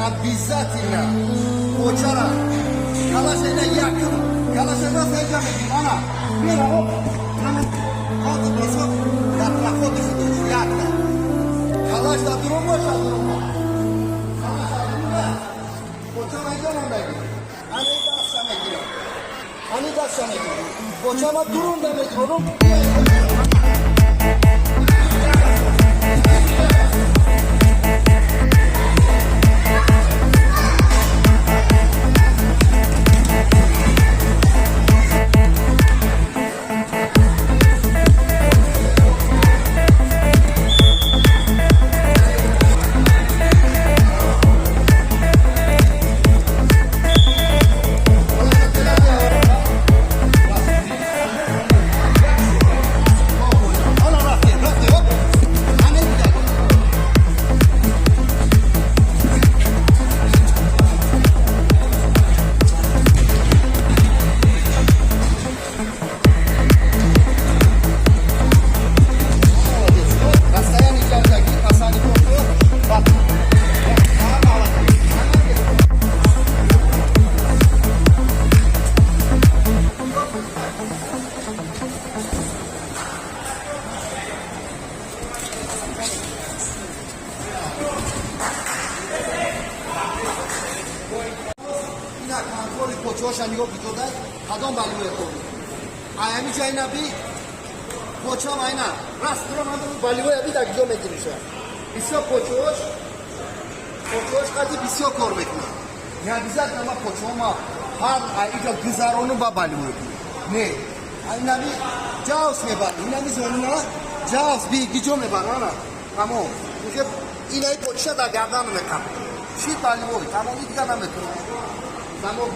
обязательно вчера калашына yakın калашына сәйкем edeyim ana bir hop hemen kaldı basıp yaprağı düşürdü yakla kalaşta durulmuş durulmuş kalaşta durulmuş koçama eklemem hani da akşam ediyorum koçama durun demek oğlum Koçoşan yok videoda kadın balığı yapıyor. Ayağımı çayına bir koçam ayna. Rastıramadı balığı yapıyor da gidiyor medirişe. Bisyo koçoş. Koçoş kadı bisyo korbetli. Ya bize ama koçoma har ayıca kızar onu balığı yapıyor. Ne? Ayna bir caos ne var? Ayna bir sonuna caos bir gidiyor ne var ana? Tamam. Çünkü inayı koçuşa da gerdan mı kap? Şey balığı tamam ilk kana mı kap? Tamam.